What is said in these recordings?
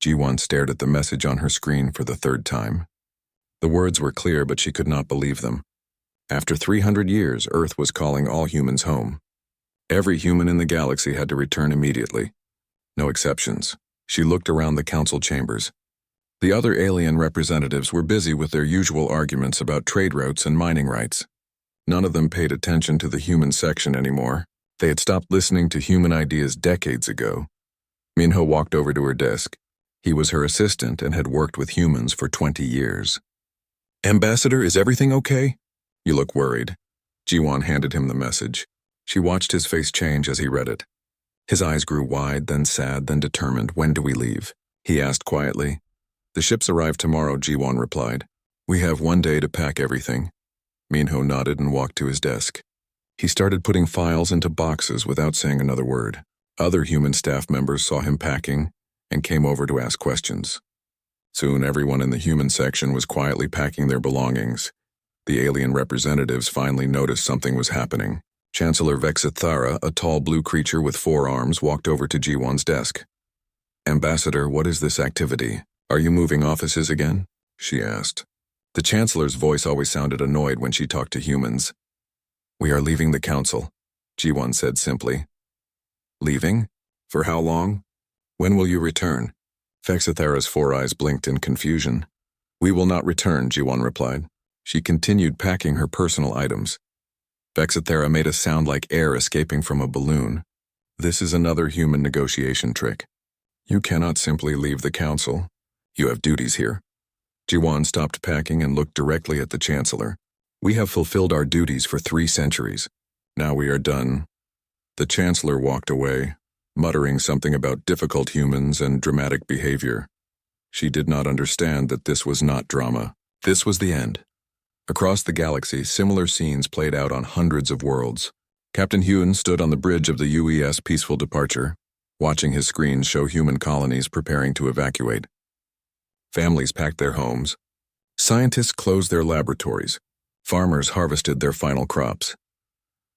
Ji-won stared at the message on her screen for the third time. The words were clear, but she could not believe them. After 300 years, Earth was calling all humans home. Every human in the galaxy had to return immediately. No exceptions. She looked around the council chambers. The other alien representatives were busy with their usual arguments about trade routes and mining rights. None of them paid attention to the human section anymore. They had stopped listening to human ideas decades ago. Minho walked over to her desk. He was her assistant and had worked with humans for 20 years. "Ambassador, is everything okay? You look worried." Ji-won handed him the message. She watched his face change as he read it. His eyes grew wide, then sad, then determined. "When do we leave?" he asked quietly. "The ships arrive tomorrow," Ji-won replied. "We have 1 day to pack everything." Minho nodded and walked to his desk. He started putting files into boxes without saying another word. Other human staff members saw him packing and came over to ask questions. Soon everyone in the human section was quietly packing their belongings. The alien representatives finally noticed something was happening. Chancellor Vexithara, a tall blue creature with 4 arms, walked over to Ji-won's desk. "Ambassador, what is this activity? Are you moving offices again?" she asked. The Chancellor's voice always sounded annoyed when she talked to humans. "We are leaving the council," Ji-won said simply. "Leaving? For how long? When will you return?" Vexithara's 4 eyes blinked in confusion. "We will not return," Ji-won replied. She continued packing her personal items. Vexithara made a sound like air escaping from a balloon. "This is another human negotiation trick. You cannot simply leave the council. You have duties here." Ji-won stopped packing and looked directly at the Chancellor. "We have fulfilled our duties for 3 centuries. Now we are done." The Chancellor walked away, muttering something about difficult humans and dramatic behavior. She did not understand that this was not drama. This was the end. Across the galaxy, similar scenes played out on hundreds of worlds. Captain Huen stood on the bridge of the UES Peaceful Departure, watching his screens show human colonies preparing to evacuate. Families packed their homes. Scientists closed their laboratories. Farmers harvested their final crops.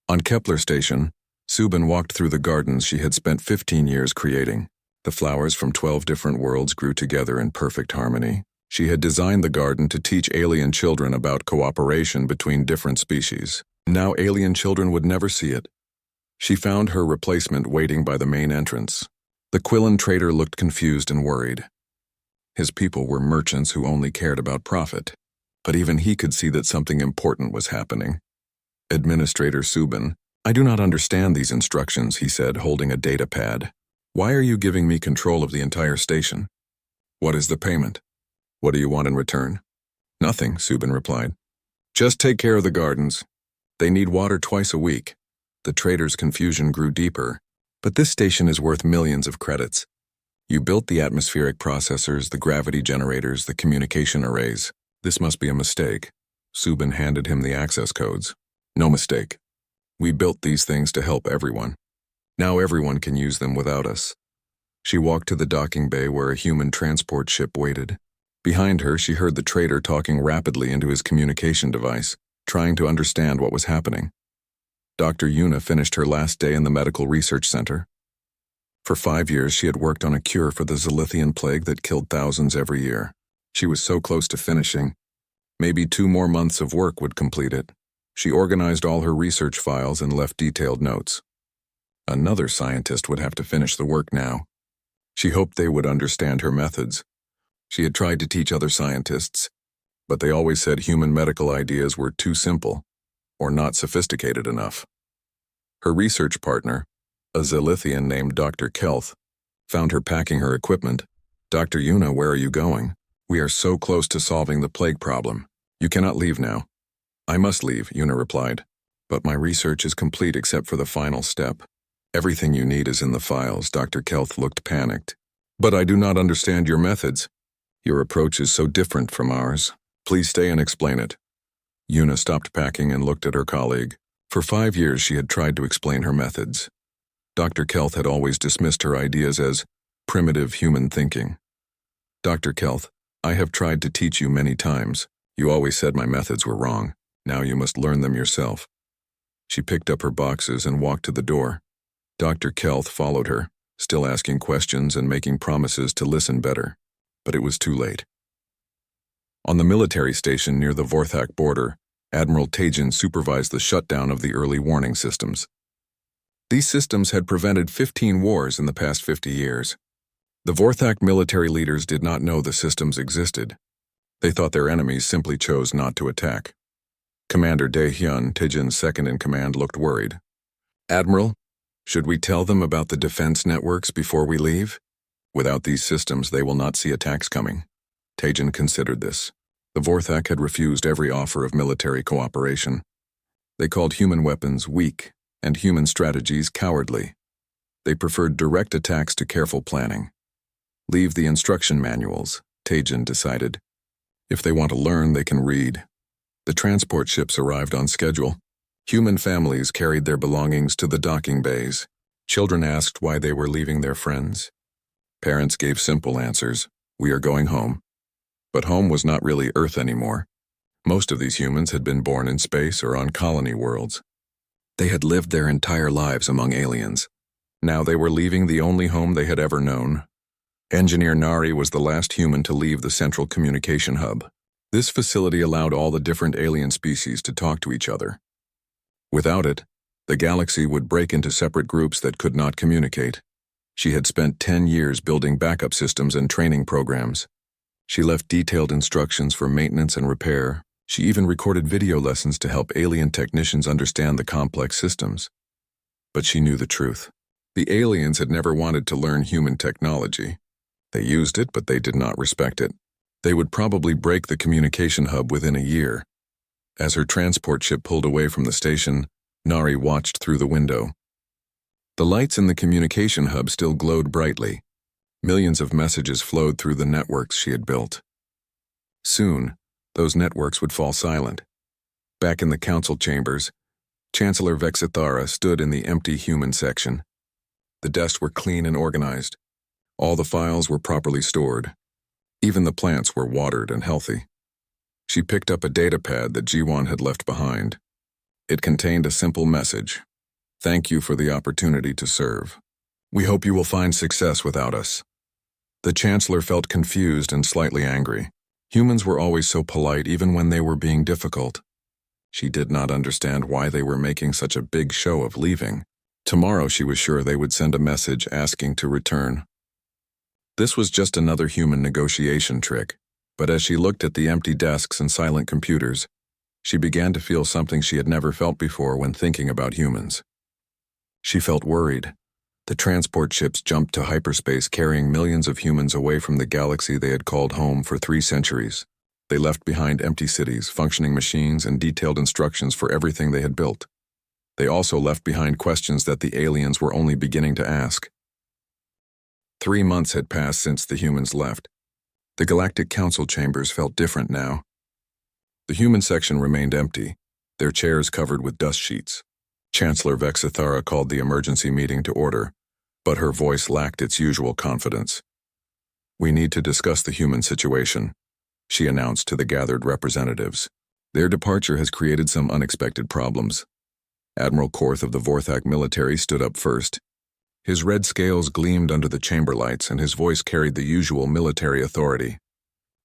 On Kepler Station, Subin walked through the gardens she had spent 15 years creating. The flowers from 12 different worlds grew together in perfect harmony. She had designed the garden to teach alien children about cooperation between different species. Now alien children would never see it. She found her replacement waiting by the main entrance. The Quillen trader looked confused and worried. His people were merchants who only cared about profit, but even he could see that something important was happening. Administrator Subin, "I do not understand these instructions," he said, holding a data pad. "Why are you giving me control of the entire station? What is the payment? What do you want in return?" "Nothing," Subin replied. "Just take care of the gardens. They need water twice a week." The trader's confusion grew deeper. "But this station is worth millions of credits. You built the atmospheric processors, the gravity generators, the communication arrays. This must be a mistake." Subin handed him the access codes. "No mistake. We built these things to help everyone. Now everyone can use them without us." She walked to the docking bay where a human transport ship waited. Behind her, she heard the trader talking rapidly into his communication device, trying to understand what was happening. Dr. Yuna finished her last day in the Medical Research Center. For 5 years, she had worked on a cure for the Zilithian plague that killed thousands every year. She was so close to finishing. Maybe 2 more months of work would complete it. She organized all her research files and left detailed notes. Another scientist would have to finish the work now. She hoped they would understand her methods. She had tried to teach other scientists, but they always said human medical ideas were too simple or not sophisticated enough. Her research partner, a Zilithian named Dr. Kelth, found her packing her equipment. "Dr. Yuna, where are you going? We are so close to solving the plague problem. You cannot leave now." "I must leave," Yuna replied. "But my research is complete except for the final step. Everything you need is in the files." Dr. Kelth looked panicked. "But I do not understand your methods. Your approach is so different from ours. Please stay and explain it." Yuna stopped packing and looked at her colleague. For 5 years she had tried to explain her methods. Dr. Kelth had always dismissed her ideas as primitive human thinking. "Dr. Kelth, I have tried to teach you many times. You always said my methods were wrong. Now you must learn them yourself." She picked up her boxes and walked to the door. Dr. Kelth followed her. still asking questions and making promises to listen better. But it was too late. On the military station near the Vorthak border, Admiral Tajin supervised the shutdown of the early warning systems. These systems had prevented 15 wars in the past 50 years. The Vorthak military leaders did not know the systems existed. They thought their enemies simply chose not to attack. Commander Dae-hyun, Tajin's second-in-command, looked worried. "Admiral, should we tell them about the defense networks before we leave? Without these systems, they will not see attacks coming." Tajin considered this. The Vorthak had refused every offer of military cooperation. They called human weapons weak and human strategies cowardly. They preferred direct attacks to careful planning. Leave the instruction manuals, Tajin decided. If they want to learn, they can read. The transport ships arrived on schedule. Human families carried their belongings to the docking bays. Children asked why they were leaving their friends. Parents gave simple answers: "We are going home." But home was not really Earth anymore. Most of these humans had been born in space or on colony worlds. They had lived their entire lives among aliens. Now they were leaving the only home they had ever known. Engineer Nari was the last human to leave the central communication hub. This facility allowed all the different alien species to talk to each other. Without it, the galaxy would break into separate groups that could not communicate. She had spent 10 years building backup systems and training programs. She left detailed instructions for maintenance and repair. She even recorded video lessons to help alien technicians understand the complex systems. But she knew the truth. The aliens had never wanted to learn human technology. They used it, but they did not respect it. They would probably break the communication hub within a year. As her transport ship pulled away from the station, Nari watched through the window. The lights in the communication hub still glowed brightly. Millions of messages flowed through the networks she had built. Soon, those networks would fall silent. Back in the council chambers, Chancellor Vexithara stood in the empty human section. The desks were clean and organized. All the files were properly stored. Even the plants were watered and healthy. She picked up a data pad that Jiwon had left behind. It contained a simple message: "Thank you for the opportunity to serve. We hope you will find success without us." The Chancellor felt confused and slightly angry. Humans were always so polite even when they were being difficult. She did not understand why they were making such a big show of leaving. Tomorrow she was sure they would send a message asking to return. This was just another human negotiation trick, but as she looked at the empty desks and silent computers, she began to feel something she had never felt before when thinking about humans. She felt worried. The transport ships jumped to hyperspace, carrying millions of humans away from the galaxy they had called home for 3 centuries. They left behind empty cities, functioning machines, and detailed instructions for everything they had built. They also left behind questions that the aliens were only beginning to ask. 3 months had passed since the humans left. The Galactic Council chambers felt different now. The human section remained empty, their chairs covered with dust sheets. Chancellor Vexithara called the emergency meeting to order, but her voice lacked its usual confidence. "We need to discuss the human situation," she announced to the gathered representatives. "Their departure has created some unexpected problems." Admiral Korth of the Vorthak military stood up first. His red scales gleamed under the chamber lights, and his voice carried the usual military authority.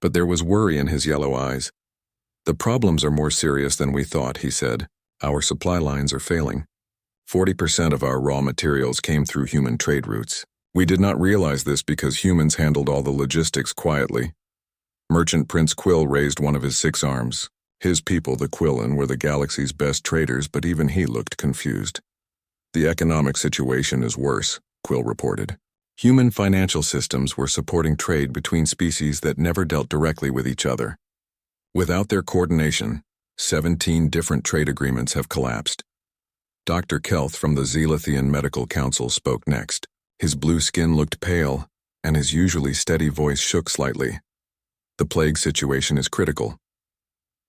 But there was worry in his yellow eyes. "The problems are more serious than we thought," he said. "Our supply lines are failing. 40% of our raw materials came through human trade routes. We did not realize this because humans handled all the logistics quietly." Merchant Prince Quill raised one of his 6 arms. His people, the Quillen, were the galaxy's best traders, but even he looked confused. "The economic situation is worse," Quill reported. Human financial systems were supporting trade between species that never dealt directly with each other. Without their coordination, 17 different trade agreements have collapsed. Dr. Kelth from the Zelithian Medical Council spoke next. His blue skin looked pale, and his usually steady voice shook slightly. "The plague situation is critical.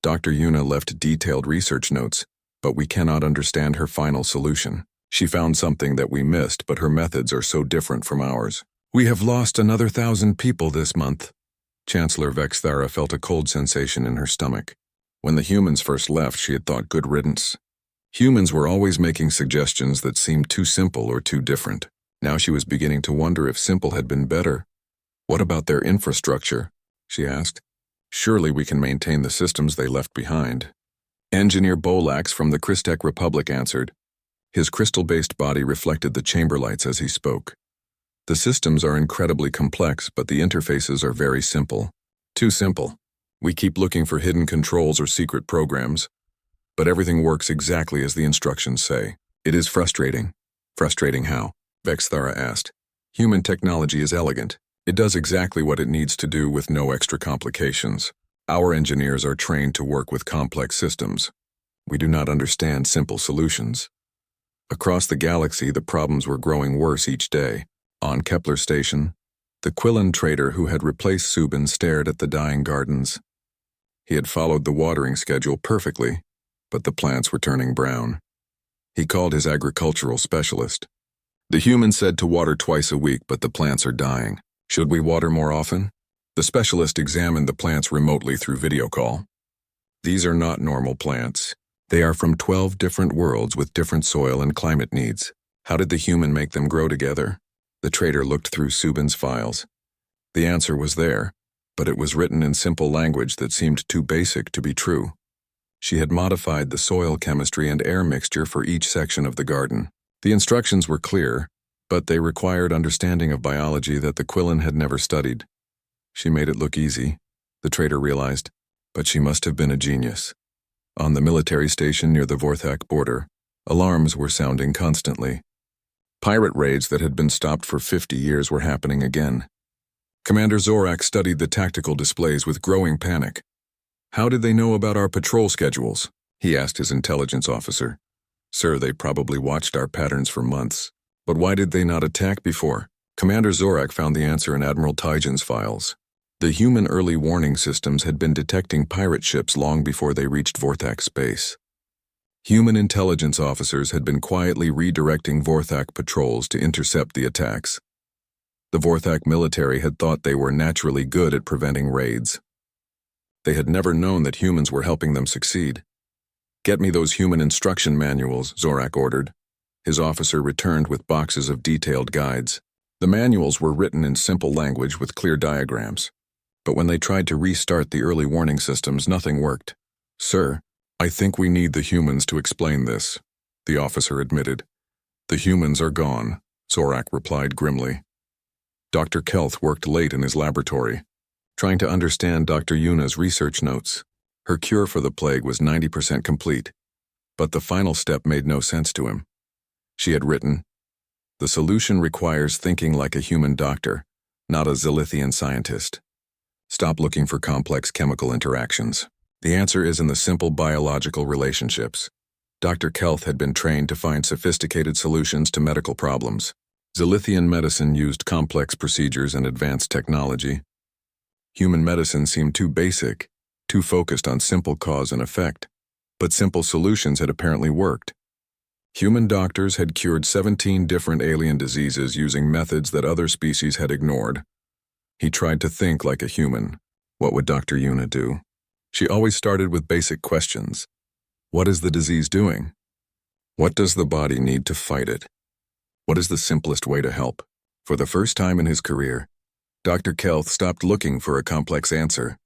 Dr. Yuna left detailed research notes, but we cannot understand her final solution. She found something that we missed, but her methods are so different from ours. We have lost another 1,000 people this month." Chancellor Vexthara felt a cold sensation in her stomach. When the humans first left, she had thought good riddance. Humans were always making suggestions that seemed too simple or too different. Now she was beginning to wonder if simple had been better. "What about their infrastructure?" she asked. "Surely we can maintain the systems they left behind." Engineer Bolax from the Kristec Republic answered. His crystal-based body reflected the chamber lights as he spoke. "The systems are incredibly complex, but the interfaces are very simple. Too simple. We keep looking for hidden controls or secret programs, but everything works exactly as the instructions say. It is frustrating." "Frustrating how?" Vexthara asked. "Human technology is elegant. It does exactly what it needs to do with no extra complications. Our engineers are trained to work with complex systems. We do not understand simple solutions." Across the galaxy, the problems were growing worse each day. On Kepler Station, the Quillan trader who had replaced Subin stared at the dying gardens. He had followed the watering schedule perfectly, but the plants were turning brown. He called his agricultural specialist. "The human said to water twice a week, but the plants are dying. Should we water more often?" The specialist examined the plants remotely through video call. "These are not normal plants. They are from 12 different worlds with different soil and climate needs. How did the human make them grow together?" The trader looked through Subin's files. The answer was there, but it was written in simple language that seemed too basic to be true. She had modified the soil chemistry and air mixture for each section of the garden. The instructions were clear, but they required understanding of biology that the Quillan had never studied. She made it look easy, the trader realized, but she must have been a genius. On the military station near the Vorthak border, alarms were sounding constantly. Pirate raids that had been stopped for 50 years were happening again. Commander Zorak studied the tactical displays with growing panic. "How did they know about our patrol schedules?" he asked his intelligence officer. "Sir, they probably watched our patterns for months. But why did they not attack before?" Commander Zorak found the answer in Admiral Tyjan's files. The human early warning systems had been detecting pirate ships long before they reached Vorthak space. Human intelligence officers had been quietly redirecting Vorthak patrols to intercept the attacks. The Vorthak military had thought they were naturally good at preventing raids. They had never known that humans were helping them succeed. "Get me those human instruction manuals," Zorak ordered. His officer returned with boxes of detailed guides. The manuals were written in simple language with clear diagrams. But when they tried to restart the early warning systems, nothing worked. "Sir, I think we need the humans to explain this," the officer admitted. "The humans are gone," Zorak replied grimly. Dr. Kelth worked late in his laboratory, trying to understand Dr. Yuna's research notes. Her cure for the plague was 90% complete, but the final step made no sense to him. She had written, "The solution requires thinking like a human doctor, not a Zilithian scientist. Stop looking for complex chemical interactions. The answer is in the simple biological relationships." Dr. Kelth had been trained to find sophisticated solutions to medical problems. Zilithian medicine used complex procedures and advanced technology. Human medicine seemed too basic, too focused on simple cause and effect. But simple solutions had apparently worked. Human doctors had cured 17 different alien diseases using methods that other species had ignored. He tried to think like a human. What would Dr. Yuna do? She always started with basic questions. What is the disease doing? What does the body need to fight it? What is the simplest way to help? For the first time in his career, Dr. Kelth stopped looking for a complex answer.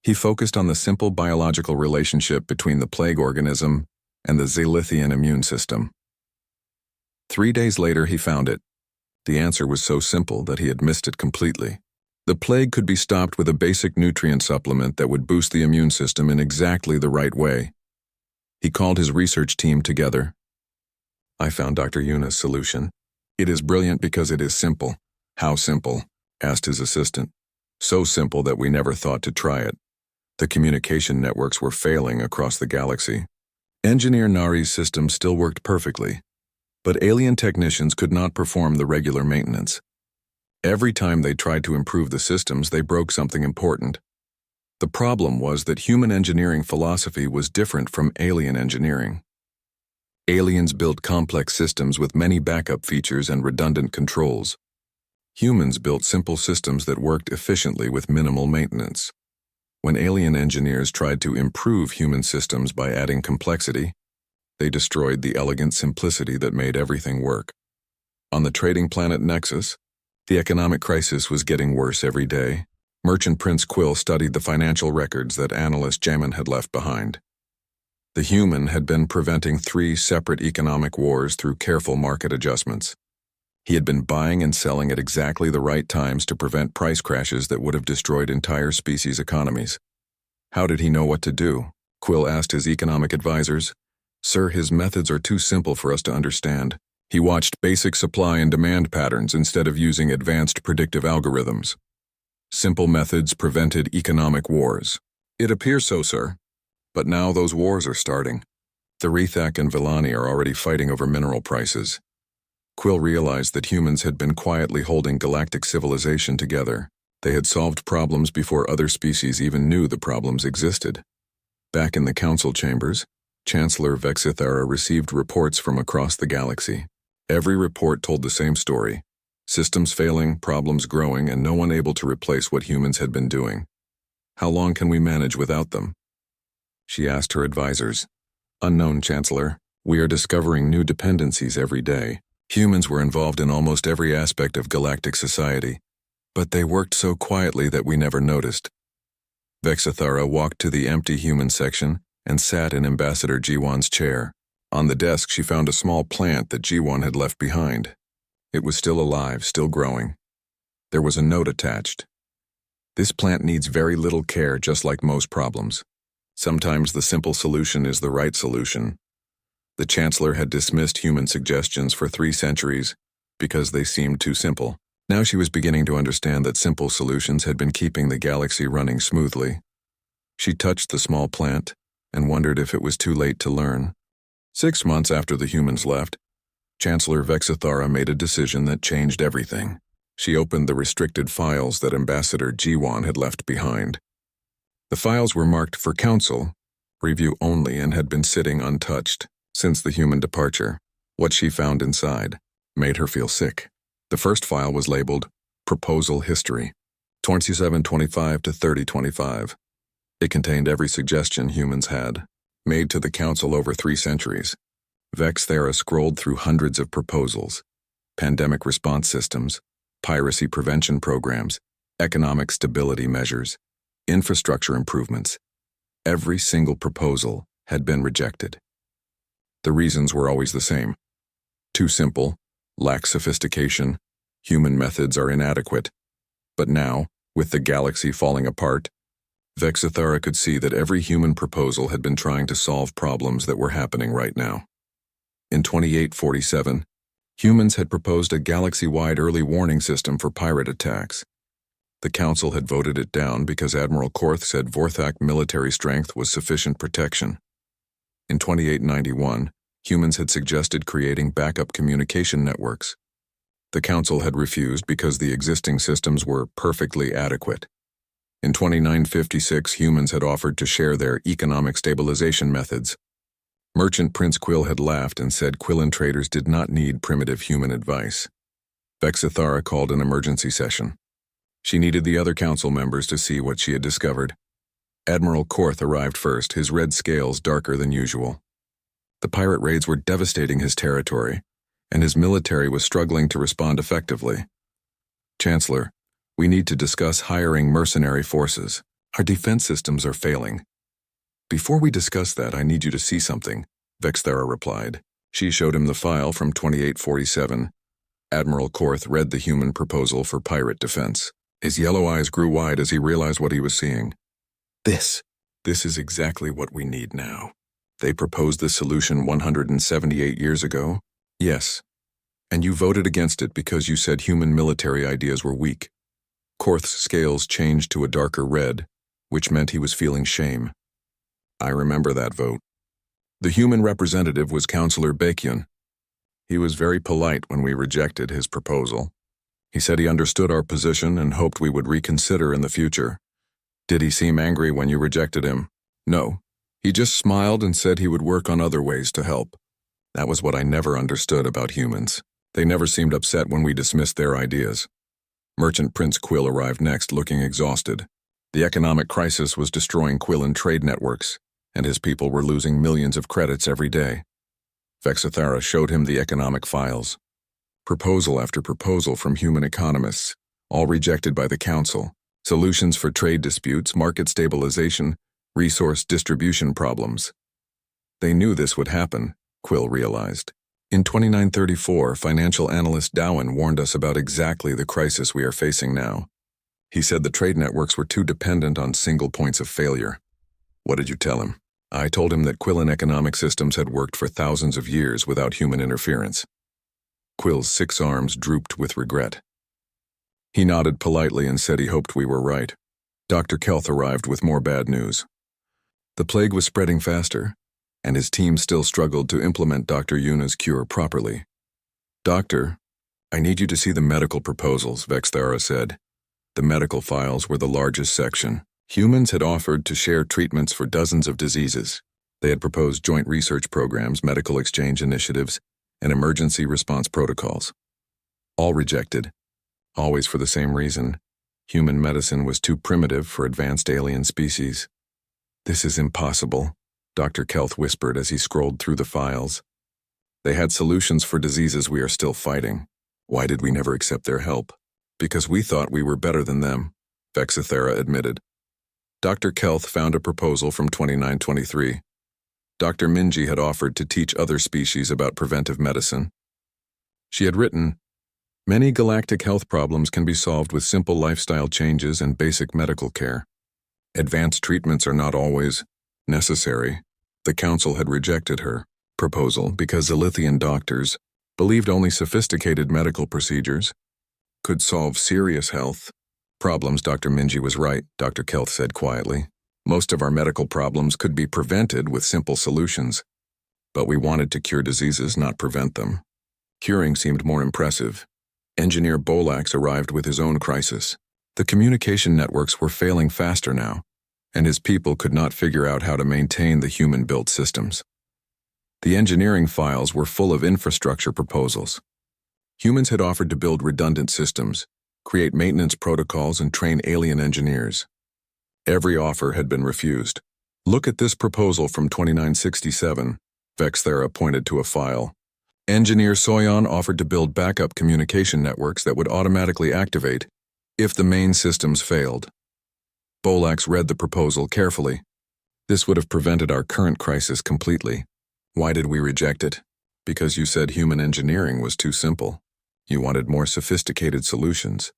He focused on the simple biological relationship between the plague organism and the Zilithian immune system. 3 days later, he found it. The answer was so simple that he had missed it completely. The plague could be stopped with a basic nutrient supplement that would boost the immune system in exactly the right way. He called his research team together. "I found Dr. Yuna's solution. It is brilliant because it is simple." "How simple?" asked his assistant. "So simple that we never thought to try it. The communication networks were failing across the galaxy. Engineer Nari's system still worked perfectly, but alien technicians could not perform the regular maintenance. Every time they tried to improve the systems, they broke something important. The problem was that human engineering philosophy was different from alien engineering. Aliens built complex systems with many backup features and redundant controls. Humans built simple systems that worked efficiently with minimal maintenance. When alien engineers tried to improve human systems by adding complexity, they destroyed the elegant simplicity that made everything work. On the trading planet Nexus, the economic crisis was getting worse every day. Merchant Prince Quill studied the financial records that analyst Jamin had left behind. The human had been preventing 3 separate economic wars through careful market adjustments. He had been buying and selling at exactly the right times to prevent price crashes that would have destroyed entire species' economies. How did he know what to do? Quill asked his economic advisors. Sir, his methods are too simple for us to understand. He watched basic supply and demand patterns instead of using advanced predictive algorithms. Simple methods prevented economic wars. It appears so, sir. But now those wars are starting. The Rethak and Villani are already fighting over mineral prices. Quill realized that humans had been quietly holding galactic civilization together. They had solved problems before other species even knew the problems existed. Back in the council chambers, Chancellor Vexithara received reports from across the galaxy. Every report told the same story. Systems failing, problems growing, and no one able to replace what humans had been doing. How long can we manage without them? She asked her advisors. Unknown, Chancellor. We are discovering new dependencies every day. Humans were involved in almost every aspect of galactic society, but they worked so quietly that we never noticed. Vexithara walked to the empty human section and sat in Ambassador Jiwan's chair. On the desk, she found a small plant that Jiwan had left behind. It was still alive, still growing. There was a note attached. This plant needs very little care, just like most problems. Sometimes the simple solution is the right solution. The Chancellor had dismissed human suggestions for 3 centuries because they seemed too simple. Now she was beginning to understand that simple solutions had been keeping the galaxy running smoothly. She touched the small plant and wondered if it was too late to learn. 6 months after the humans left, Chancellor Vexithara made a decision that changed everything. She opened the restricted files that Ambassador Jiwan had left behind. The files were marked for council, review only, and had been sitting untouched since the human departure. What she found inside made her feel sick. The first file was labeled Proposal History, 2725 to 3025. It contained every suggestion humans had, made to the council over 3 centuries. Vexithara scrolled through hundreds of proposals: pandemic response systems, piracy prevention programs, economic stability measures, infrastructure improvements. Every single proposal had been rejected. The reasons were always the same. Too simple, lack sophistication, human methods are inadequate. But now, with the galaxy falling apart, Vexithara could see that every human proposal had been trying to solve problems that were happening right now. In 2847, humans had proposed a galaxy-wide early warning system for pirate attacks. The council had voted it down because Admiral Korth said Vorthak military strength was sufficient protection. In 2891, humans had suggested creating backup communication networks. The council had refused because the existing systems were perfectly adequate. In 2956, humans had offered to share their economic stabilization methods. Merchant Prince Quill had laughed and said Quillan traders did not need primitive human advice. Vexithara called an emergency session. She needed the other council members to see what she had discovered. Admiral Korth arrived first, his red scales darker than usual. The pirate raids were devastating his territory, and his military was struggling to respond effectively. Chancellor, we need to discuss hiring mercenary forces. Our defense systems are failing. Before we discuss that, I need you to see something, Vexithara replied. She showed him the file from 2847. Admiral Korth read the human proposal for pirate defense. His yellow eyes grew wide as he realized what he was seeing. This is exactly what we need now. They proposed this solution 178 years ago? Yes. And you voted against it because you said human military ideas were weak. Korth's scales changed to a darker red, which meant he was feeling shame. I remember that vote. The human representative was Councillor Baekhyun. He was very polite when we rejected his proposal. He said he understood our position and hoped we would reconsider in the future. Did he seem angry when you rejected him? No. He just smiled and said he would work on other ways to help. That was what I never understood about humans. They never seemed upset when we dismissed their ideas. Merchant Prince Quill arrived next, looking exhausted. The economic crisis was destroying Quillan trade networks, and his people were losing millions of credits every day. Vexithara showed him the economic files. Proposal after proposal from human economists, all rejected by the Council. Solutions for trade disputes, market stabilization, resource distribution problems. They knew this would happen, Quill realized. In 2934, financial analyst Dowen warned us about exactly the crisis we are facing now. He said the trade networks were too dependent on single points of failure. What did you tell him? I told him that Quillan economic systems had worked for thousands of years without human interference. Quill's 6 arms drooped with regret. He nodded politely and said he hoped we were right. Dr. Kelth arrived with more bad news. The plague was spreading faster, and his team still struggled to implement Dr. Yuna's cure properly. Doctor, I need you to see the medical proposals, Vexthara said. The medical files were the largest section. Humans had offered to share treatments for dozens of diseases. They had proposed joint research programs, medical exchange initiatives, and emergency response protocols. All rejected, always for the same reason. Human medicine was too primitive for advanced alien species. This is impossible, Dr. Kelth whispered as he scrolled through the files. They had solutions for diseases we are still fighting. Why did we never accept their help? Because we thought we were better than them, Vexithera admitted. Dr. Kelth found a proposal from 2923. Dr. Minji had offered to teach other species about preventive medicine. She had written, "Many galactic health problems can be solved with simple lifestyle changes and basic medical care. Advanced treatments are not always necessary." The Council had rejected her proposal because Zilithian doctors believed only sophisticated medical procedures could solve serious health problems. Dr. Minji was right, Dr. Kelth said quietly. Most of our medical problems could be prevented with simple solutions, but we wanted to cure diseases, not prevent them. Curing seemed more impressive. Engineer Bolax arrived with his own crisis. The communication networks were failing faster now, and his people could not figure out how to maintain the human-built systems. The engineering files were full of infrastructure proposals. Humans had offered to build redundant systems, create maintenance protocols, and train alien engineers. Every offer had been refused. Look at this proposal from 2967, Vexthera pointed to a file. Engineer Soyon offered to build backup communication networks that would automatically activate if the main systems failed. Bolax read the proposal carefully. This would have prevented our current crisis completely. Why did we reject it? Because you said human engineering was too simple. You wanted more sophisticated solutions.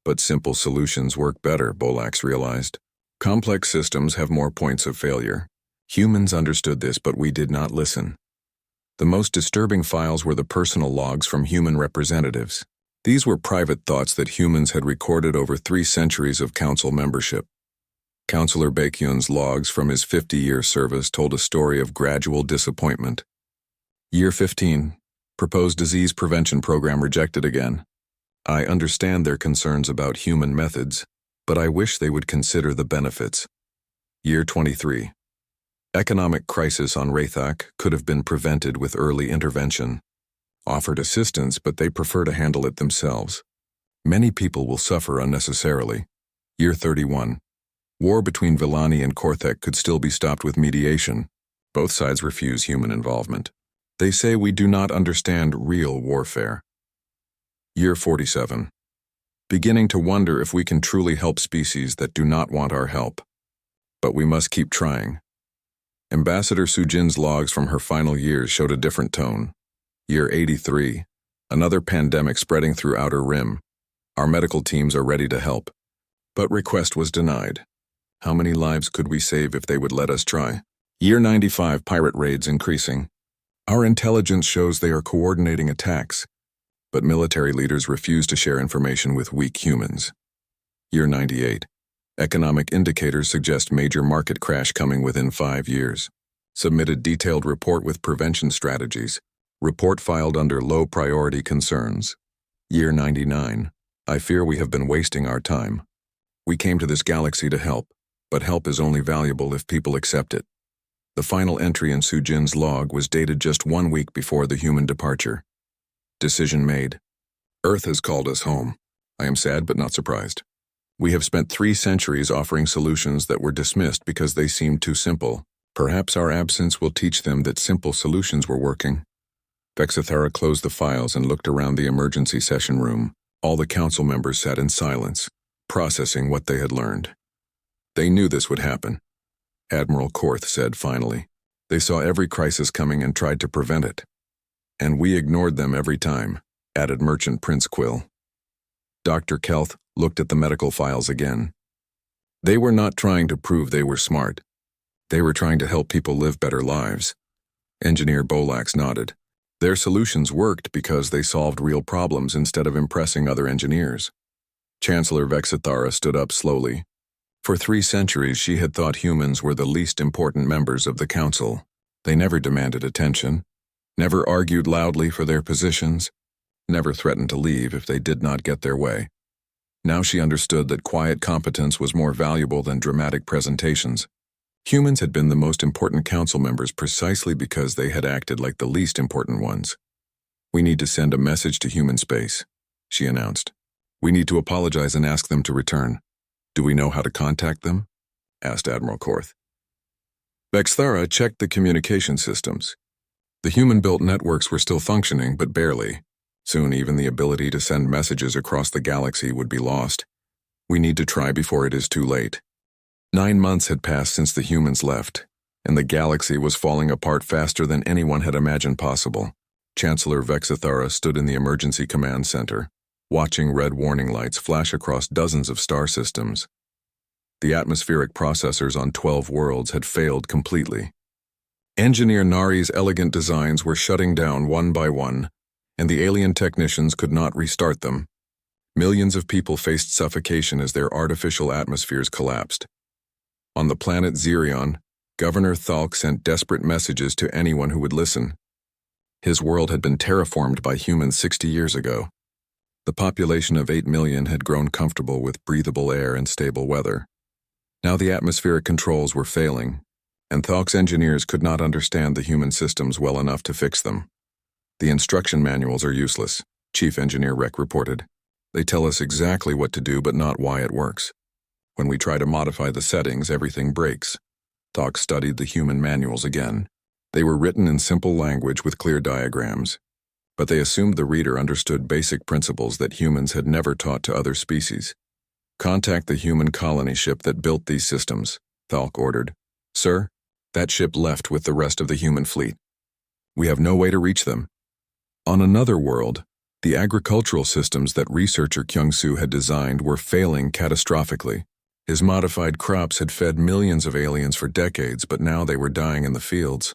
But simple solutions work better, Bolax realized. Complex systems have more points of failure. Humans understood this, but we did not listen. The most disturbing files were the personal logs from human representatives. These were private thoughts that humans had recorded over 3 centuries of council membership. Councillor Baekhyun's logs from his 50-year service told a story of gradual disappointment. Year 15. Proposed disease prevention program rejected again. I understand their concerns about human methods, but I wish they would consider the benefits. Year 23. Economic crisis on Rathak could have been prevented with early intervention. Offered assistance, but they prefer to handle it themselves. Many people will suffer unnecessarily. Year 31. War between Villani and Korthek could still be stopped with mediation. Both sides refuse human involvement. They say we do not understand real warfare. Year 47. Beginning to wonder if we can truly help species that do not want our help. But we must keep trying. Ambassador Sujin's logs from her final years showed a different tone. Year 83. Another pandemic spreading through Outer Rim. Our medical teams are ready to help. But request was denied. How many lives could we save if they would let us try? Year 95. Pirate raids increasing. Our intelligence shows they are coordinating attacks, but military leaders refuse to share information with weak humans. Year 98. Economic indicators suggest major market crash coming within 5 years. Submitted detailed report with prevention strategies. Report filed under low priority concerns. Year 99. I fear we have been wasting our time. We came to this galaxy to help, but help is only valuable if people accept it. The final entry in Sujin's log was dated just 1 week before the human departure. Decision made. Earth has called us home. I am sad but not surprised. We have spent 3 centuries offering solutions that were dismissed because they seemed too simple. Perhaps our absence will teach them that simple solutions were working. Vexithara closed the files and looked around the emergency session room. All the council members sat in silence, processing what they had learned. They knew this would happen, Admiral Korth said finally. They saw every crisis coming and tried to prevent it. And we ignored them every time, added Merchant Prince Quill. Dr. Kelth looked at the medical files again. They were not trying to prove they were smart. They were trying to help people live better lives. Engineer Bolax nodded. Their solutions worked because they solved real problems instead of impressing other engineers. Chancellor Vexithara stood up slowly. For 3 centuries she had thought humans were the least important members of the council. They never demanded attention, never argued loudly for their positions, never threatened to leave if they did not get their way. Now she understood that quiet competence was more valuable than dramatic presentations. Humans had been the most important council members precisely because they had acted like the least important ones. We need to send a message to human space, she announced. We need to apologize and ask them to return. Do we know how to contact them? Asked Admiral Korth. Vexthara checked the communication systems. The human-built networks were still functioning, but barely. Soon even the ability to send messages across the galaxy would be lost. We need to try before it is too late. 9 months had passed since the humans left, and the galaxy was falling apart faster than anyone had imagined possible. Chancellor Vexithara stood in the emergency command center, watching red warning lights flash across dozens of star systems. The atmospheric processors on 12 worlds had failed completely. Engineer Nari's elegant designs were shutting down one by one, and the alien technicians could not restart them. Millions of people faced suffocation as their artificial atmospheres collapsed. On the planet Xerion, Governor Thalk sent desperate messages to anyone who would listen. His world had been terraformed by humans 60 years ago. The population of 8 million had grown comfortable with breathable air and stable weather. Now the atmospheric controls were failing, and Thalk's engineers could not understand the human systems well enough to fix them. The instruction manuals are useless, Chief Engineer Rek reported. They tell us exactly what to do but not why it works. When we try to modify the settings, everything breaks. Thalk studied the human manuals again. They were written in simple language with clear diagrams, but they assumed the reader understood basic principles that humans had never taught to other species. Contact the human colony ship that built these systems, Thalk ordered. Sir, that ship left with the rest of the human fleet. We have no way to reach them. On another world, the agricultural systems that researcher Kyung-Soo had designed were failing catastrophically. His modified crops had fed millions of aliens for decades, but now they were dying in the fields.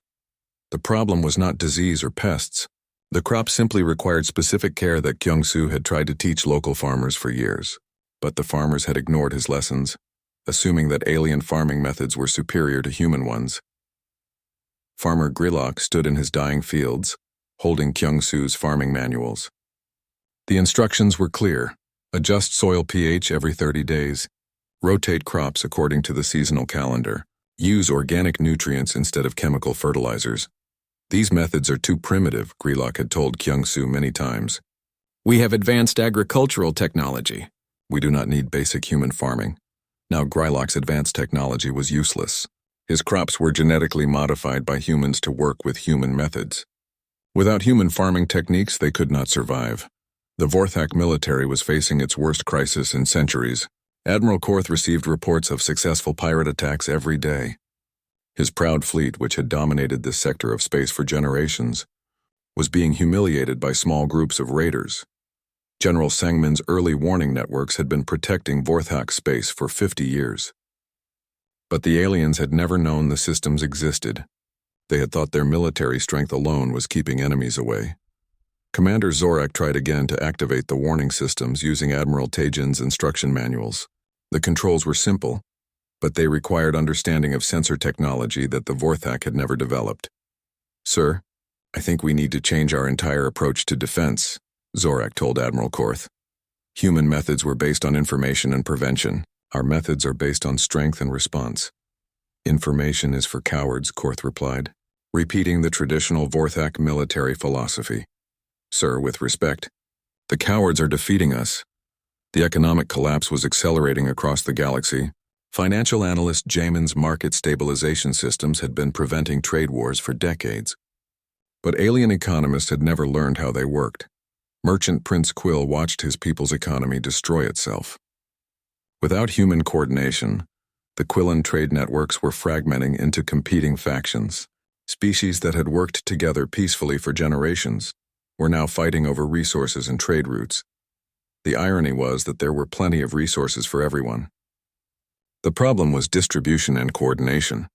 The problem was not disease or pests. The crops simply required specific care that Kyung-Soo had tried to teach local farmers for years. But the farmers had ignored his lessons, assuming that alien farming methods were superior to human ones. Farmer Grillock stood in his dying fields, holding Kyung-Soo's farming manuals. The instructions were clear. Adjust soil pH every 30 days. Rotate crops according to the seasonal calendar. Use organic nutrients instead of chemical fertilizers. These methods are too primitive, Grillock had told Kyung-Soo many times. We have advanced agricultural technology. We do not need basic human farming. Now Grillock's advanced technology was useless. His crops were genetically modified by humans to work with human methods. Without human farming techniques, they could not survive. The Vorthak military was facing its worst crisis in centuries. Admiral Korth received reports of successful pirate attacks every day. His proud fleet, which had dominated this sector of space for generations, was being humiliated by small groups of raiders. General Sengman's early warning networks had been protecting Vorthak space for 50 years. But the aliens had never known the systems existed. They had thought their military strength alone was keeping enemies away. Commander Zorak tried again to activate the warning systems using Admiral Tajin's instruction manuals. The controls were simple, but they required understanding of sensor technology that the Vorthak had never developed. Sir, I think we need to change our entire approach to defense, Zorak told Admiral Korth. Human methods were based on information and prevention. Our methods are based on strength and response. Information is for cowards, Korth replied, repeating the traditional Vorthak military philosophy. Sir, with respect, the cowards are defeating us. The economic collapse was accelerating across the galaxy. Financial analyst Jamin's market stabilization systems had been preventing trade wars for decades. But alien economists had never learned how they worked. Merchant Prince Quill watched his people's economy destroy itself. Without human coordination, the Quillan trade networks were fragmenting into competing factions. Species that had worked together peacefully for generations were now fighting over resources and trade routes. The irony was that there were plenty of resources for everyone. The problem was distribution and coordination.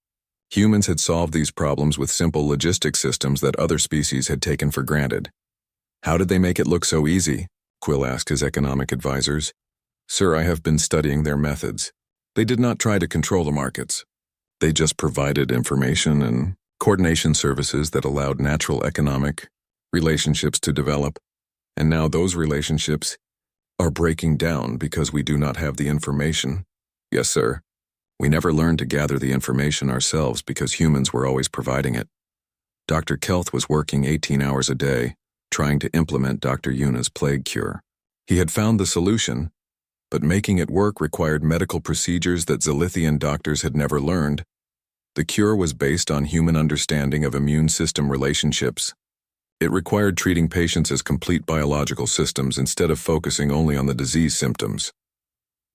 Humans had solved these problems with simple logistic systems that other species had taken for granted. How did they make it look so easy? Quill asked his economic advisors. Sir, I have been studying their methods. They did not try to control the markets. They just provided information and coordination services that allowed natural economic relationships to develop. And now those relationships are breaking down because we do not have the information. Yes, sir. We never learned to gather the information ourselves because humans were always providing it. Dr. Kelth was working 18 hours a day, trying to implement Dr. Yuna's plague cure. He had found the solution, but making it work required medical procedures that Zilithian doctors had never learned. The cure was based on human understanding of immune system relationships. It required treating patients as complete biological systems instead of focusing only on the disease symptoms.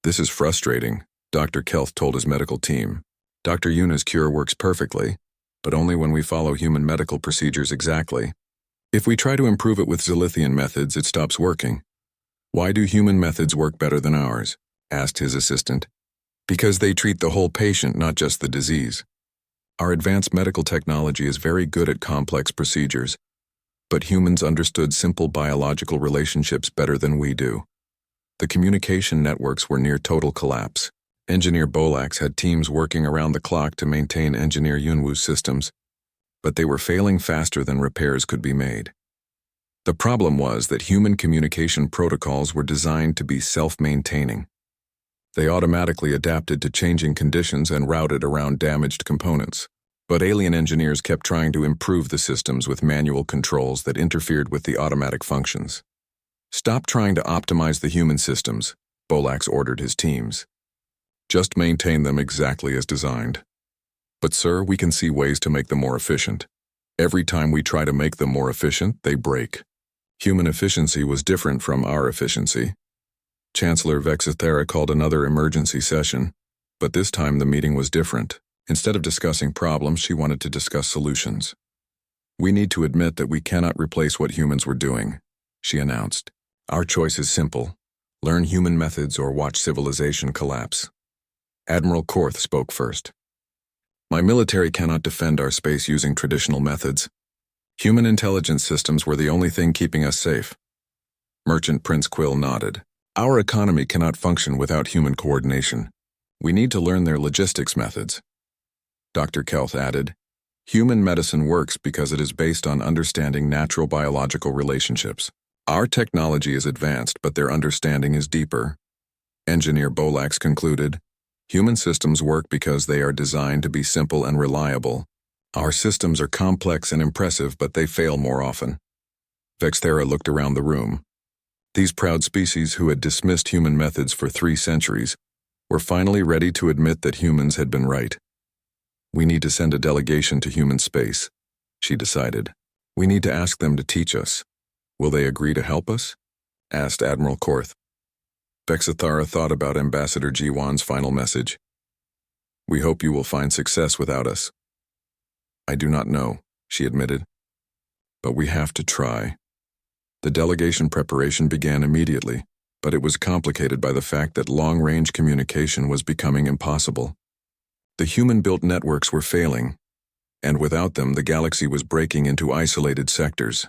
This is frustrating, Dr. Kelth told his medical team. Dr. Yuna's cure works perfectly, but only when we follow human medical procedures exactly. If we try to improve it with Zilithian methods, it stops working. Why do human methods work better than ours? Asked his assistant. Because they treat the whole patient, not just the disease. Our advanced medical technology is very good at complex procedures, but humans understood simple biological relationships better than we do. The communication networks were near total collapse. Engineer Bolax had teams working around the clock to maintain Engineer Yunwu's systems, but they were failing faster than repairs could be made. The problem was that human communication protocols were designed to be self-maintaining. They automatically adapted to changing conditions and routed around damaged components. But alien engineers kept trying to improve the systems with manual controls that interfered with the automatic functions. Stop trying to optimize the human systems, Bolax ordered his teams. Just maintain them exactly as designed. But sir, we can see ways to make them more efficient. Every time we try to make them more efficient, they break. Human efficiency was different from our efficiency. Chancellor Vexithera called another emergency session, but this time the meeting was different. Instead of discussing problems, she wanted to discuss solutions. We need to admit that we cannot replace what humans were doing, she announced. Our choice is simple. Learn human methods or watch civilization collapse. Admiral Korth spoke first. My military cannot defend our space using traditional methods. Human intelligence systems were the only thing keeping us safe. Merchant Prince Quill nodded. Our economy cannot function without human coordination. We need to learn their logistics methods. Dr. Kelth added, human medicine works because it is based on understanding natural biological relationships. Our technology is advanced, but their understanding is deeper. Engineer Bolax concluded, human systems work because they are designed to be simple and reliable. Our systems are complex and impressive, but they fail more often. Vexthera looked around the room. These proud species who had dismissed human methods for 3 centuries were finally ready to admit that humans had been right. We need to send a delegation to human space, she decided. We need to ask them to teach us. Will they agree to help us? Asked Admiral Korth. Vexithara thought about Ambassador Jiwan's final message. We hope you will find success without us. I do not know, she admitted. But we have to try. The delegation preparation began immediately, but it was complicated by the fact that long-range communication was becoming impossible. The human-built networks were failing, and without them the galaxy was breaking into isolated sectors.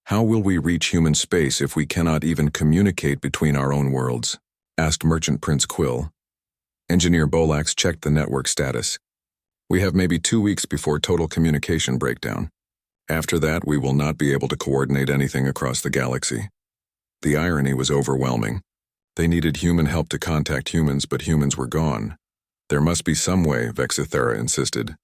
How will we reach human space if we cannot even communicate between our own worlds? Asked Merchant Prince Quill. Engineer Bolax checked the network status. We have maybe 2 weeks before total communication breakdown. After that, we will not be able to coordinate anything across the galaxy. The irony was overwhelming. They needed human help to contact humans, but humans were gone. There must be some way, Vexithera insisted.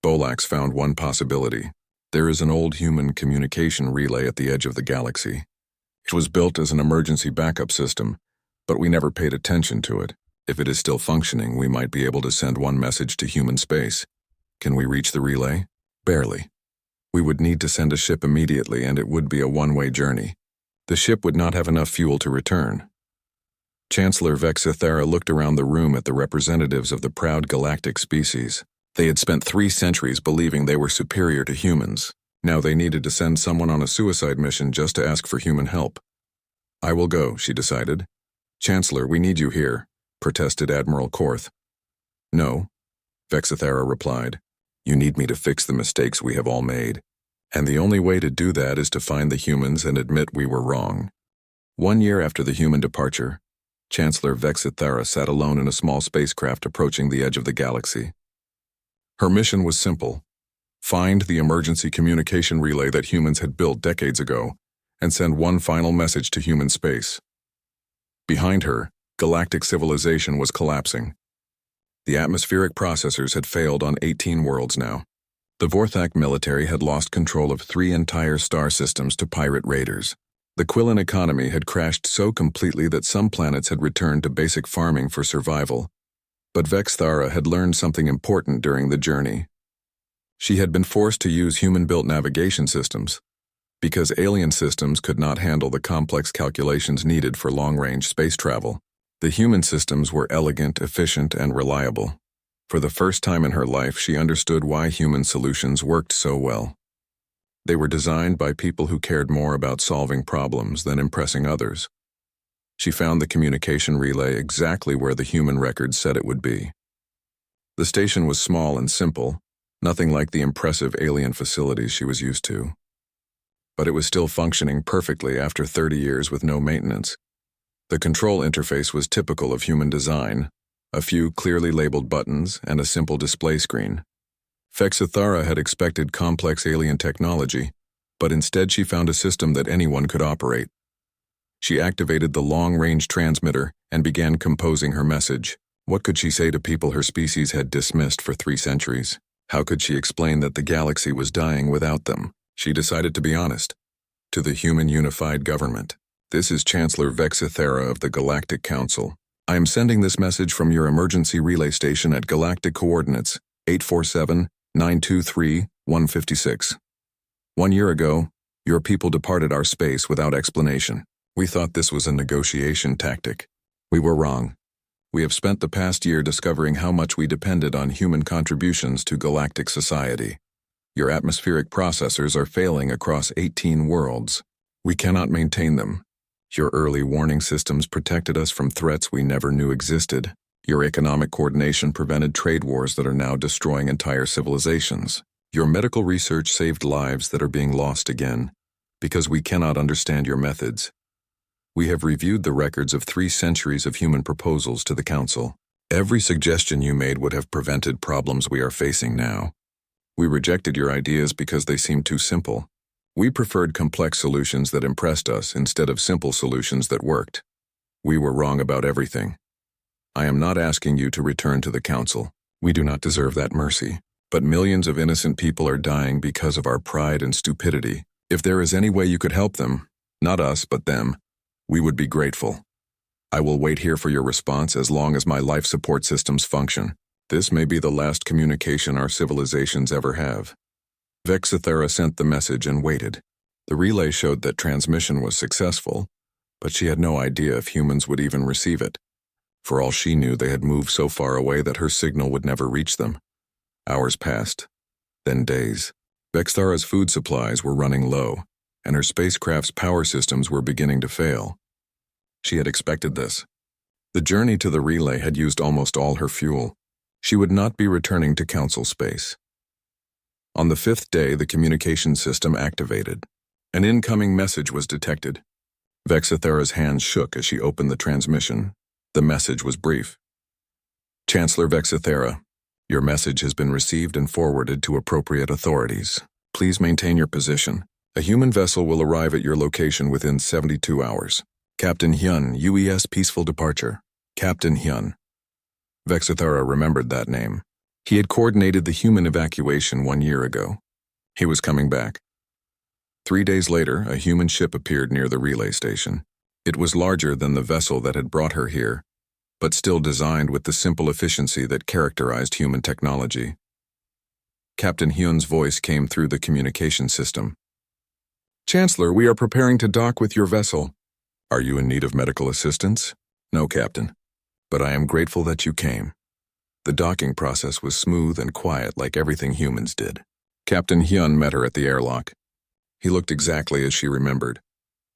Bolax found one possibility. There is an old human communication relay at the edge of the galaxy. It was built as an emergency backup system, but we never paid attention to it. If it is still functioning, we might be able to send one message to human space. Can we reach the relay? Barely. We would need to send a ship immediately, and it would be a one-way journey. The ship would not have enough fuel to return. Chancellor Vexithera looked around the room at the representatives of the proud galactic species. They had spent 3 centuries believing they were superior to humans. Now they needed to send someone on a suicide mission just to ask for human help. "I will go," she decided. "Chancellor, we need you here," protested Admiral Korth. "No," Vexithera replied. "You need me to fix the mistakes we have all made. And the only way to do that is to find the humans and admit we were wrong." 1 year after the human departure, Chancellor Vexithera sat alone in a small spacecraft approaching the edge of the galaxy. Her mission was simple: find the emergency communication relay that humans had built decades ago and send one final message to human space. Behind her, galactic civilization was collapsing. The atmospheric processors had failed on 18 worlds now. The Vorthak military had lost control of 3 entire star systems to pirate raiders. The Quillan economy had crashed so completely that some planets had returned to basic farming for survival. But Vexithera had learned something important during the journey. She had been forced to use human-built navigation systems, because alien systems could not handle the complex calculations needed for long-range space travel. The human systems were elegant, efficient, and reliable. For the first time in her life, she understood why human solutions worked so well. They were designed by people who cared more about solving problems than impressing others. She found the communication relay exactly where the human records said it would be. The station was small and simple, nothing like the impressive alien facilities she was used to. But it was still functioning perfectly after 30 years with no maintenance. The control interface was typical of human design: a few clearly labeled buttons and a simple display screen. Vexithera had expected complex alien technology, but instead she found a system that anyone could operate. She activated the long-range transmitter and began composing her message. What could she say to people her species had dismissed for 3 centuries? How could she explain that the galaxy was dying without them? She decided to be honest. To the human unified government. "This is Chancellor Vexithera of the Galactic Council. I am sending this message from your emergency relay station at galactic coordinates 847-923-156. 1 year ago, your people departed our space without explanation. We thought this was a negotiation tactic. We were wrong. We have spent the past year discovering how much we depended on human contributions to galactic society. Your atmospheric processors are failing across 18 worlds. We cannot maintain them. Your early warning systems protected us from threats we never knew existed. Your economic coordination prevented trade wars that are now destroying entire civilizations. Your medical research saved lives that are being lost again, because we cannot understand your methods. We have reviewed the records of 3 centuries of human proposals to the Council. Every suggestion you made would have prevented problems we are facing now. We rejected your ideas because they seemed too simple. We preferred complex solutions that impressed us instead of simple solutions that worked. We were wrong about everything. I am not asking you to return to the Council. We do not deserve that mercy. But millions of innocent people are dying because of our pride and stupidity. If there is any way you could help them, not us but them, we would be grateful. I will wait here for your response as long as my life support systems function. This may be the last communication our civilizations ever have." Vexithera sent the message and waited. The relay showed that transmission was successful, but she had no idea if humans would even receive it. For all she knew, they had moved so far away that her signal would never reach them. Hours passed, then days. Vexithera's food supplies were running low, and her spacecraft's power systems were beginning to fail. She had expected this. The journey to the relay had used almost all her fuel. She would not be returning to Council space. On the 5th day, the communication system activated. An incoming message was detected. Vexithera's hands shook as she opened the transmission. The message was brief. "Chancellor Vexithera, your message has been received and forwarded to appropriate authorities. Please maintain your position. A human vessel will arrive at your location within 72 hours. Captain Hyun, UES Peaceful Departure." Captain Hyun. Vexithera remembered that name. He had coordinated the human evacuation 1 year ago. He was coming back. 3 days later, a human ship appeared near the relay station. It was larger than the vessel that had brought her here, but still designed with the simple efficiency that characterized human technology. Captain Hyun's voice came through the communication system. Chancellor, we are preparing to dock with your vessel. Are you in need of medical assistance? No, Captain. But I am grateful that you came. The docking process was smooth and quiet like everything humans did. Captain Hyun met her at the airlock. He looked exactly as she remembered.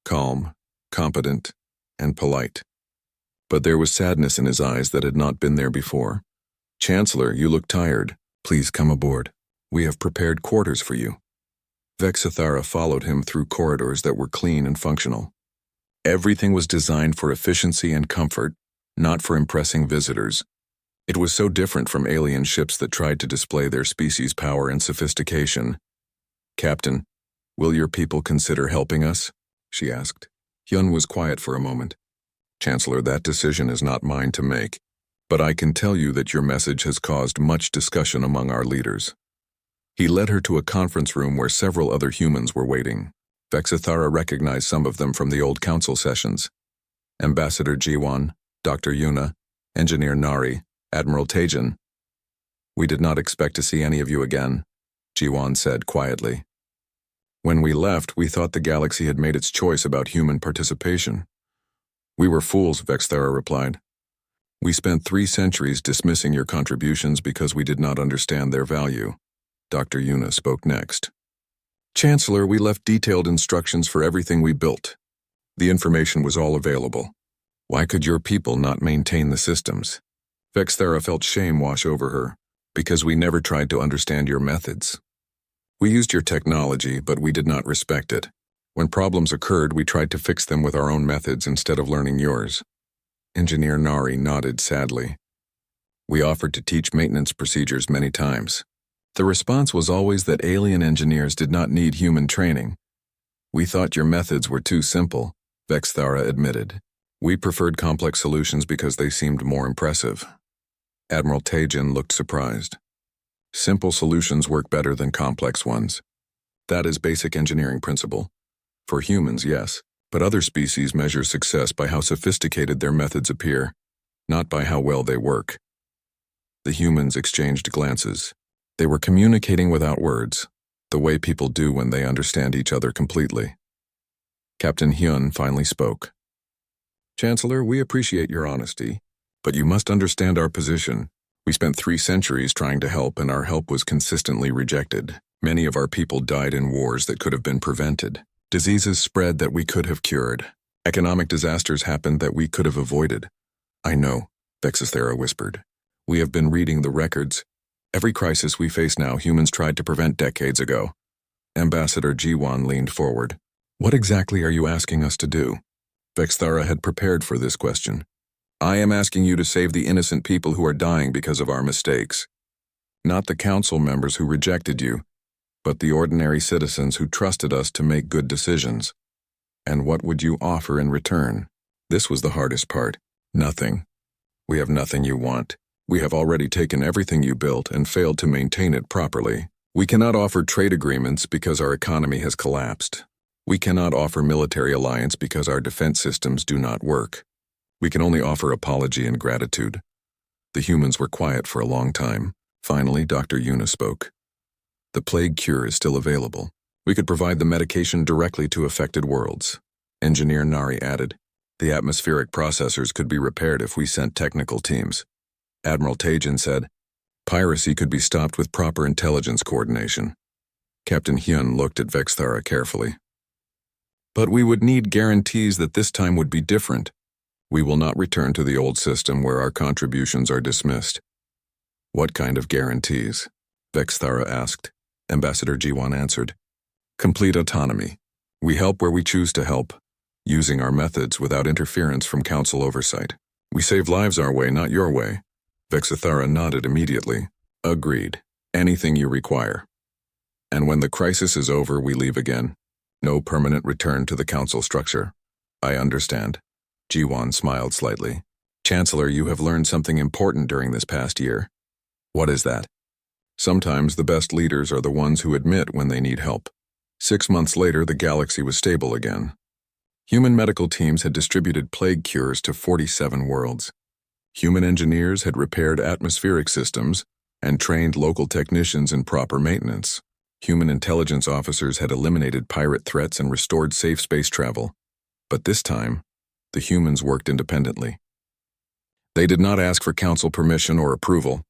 Calm, competent, and polite. But there was sadness in his eyes that had not been there before. Chancellor, you look tired. Please come aboard. We have prepared quarters for you. Vexithara followed him through corridors that were clean and functional. Everything was designed for efficiency and comfort, not for impressing visitors. It was so different from alien ships that tried to display their species' power and sophistication. Captain, will your people consider helping us? She asked. Hyun was quiet for a moment. Chancellor, that decision is not mine to make, but I can tell you that your message has caused much discussion among our leaders. He led her to a conference room where several other humans were waiting. Vexithara recognized some of them from the old council sessions. Ambassador Jiwon, Dr. Yuna, Engineer Nari, Admiral Taejin. We did not expect to see any of you again, Jiwon said quietly. When we left, we thought the galaxy had made its choice about human participation. We were fools, Vexithara replied. We spent 3 centuries dismissing your contributions because we did not understand their value. Dr. Yuna spoke next. Chancellor, we left detailed instructions for everything we built. The information was all available. Why could your people not maintain the systems? Vexithara felt shame wash over her, because we never tried to understand your methods. We used your technology, but we did not respect it. When problems occurred, we tried to fix them with our own methods instead of learning yours. Engineer Nari nodded sadly. We offered to teach maintenance procedures many times. The response was always that alien engineers did not need human training. We thought your methods were too simple, Vexithara admitted. We preferred complex solutions because they seemed more impressive. Admiral Taejin looked surprised. Simple solutions work better than complex ones. That is basic engineering principle. For humans, yes, but other species measure success by how sophisticated their methods appear, not by how well they work. The humans exchanged glances. They were communicating without words, the way people do when they understand each other completely. Captain Hyun finally spoke. Chancellor, we appreciate your honesty, but you must understand our position. We spent 3 centuries trying to help, and our help was consistently rejected. Many of our people died in wars that could have been prevented. Diseases spread that we could have cured. Economic disasters happened that we could have avoided. I know, Vexithara whispered. We have been reading the records. Every crisis we face now, humans tried to prevent decades ago. Ambassador Jiwon leaned forward. What exactly are you asking us to do? Vexithara had prepared for this question. I am asking you to save the innocent people who are dying because of our mistakes. Not the council members who rejected you, but the ordinary citizens who trusted us to make good decisions. And what would you offer in return? This was the hardest part. Nothing. We have nothing you want. We have already taken everything you built and failed to maintain it properly. We cannot offer trade agreements because our economy has collapsed. We cannot offer military alliance because our defense systems do not work. We can only offer apology and gratitude. The humans were quiet for a long time. Finally, Dr. Yuna spoke. The plague cure is still available. We could provide the medication directly to affected worlds. Engineer Nari added. The atmospheric processors could be repaired if we sent technical teams. Admiral Taejin said, piracy could be stopped with proper intelligence coordination. Captain Hyun looked at Vexithara carefully. But we would need guarantees that this time would be different. We will not return to the old system where our contributions are dismissed. What kind of guarantees? Vexithara asked. Ambassador Jiwon answered. Complete autonomy. We help where we choose to help, using our methods without interference from council oversight. We save lives our way, not your way. Vexithara nodded immediately. Agreed. Anything you require. And when the crisis is over, we leave again. No permanent return to the council structure. I understand. Jiwon smiled slightly. Chancellor, you have learned something important during this past year. What is that? Sometimes the best leaders are the ones who admit when they need help. 6 months later, the galaxy was stable again. Human medical teams had distributed plague cures to 47 worlds. Human engineers had repaired atmospheric systems, and trained local technicians in proper maintenance. Human intelligence officers had eliminated pirate threats and restored safe space travel. But this time, the humans worked independently. They did not ask for council permission or approval.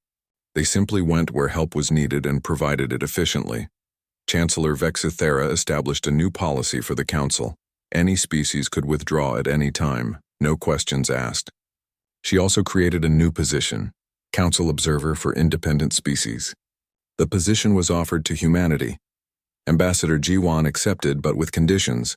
They simply went where help was needed and provided it efficiently. Chancellor Vexithera established a new policy for the council. Any species could withdraw at any time, no questions asked. She also created a new position, Council Observer for Independent Species. The position was offered to humanity. Ambassador Jiwan accepted, but with conditions.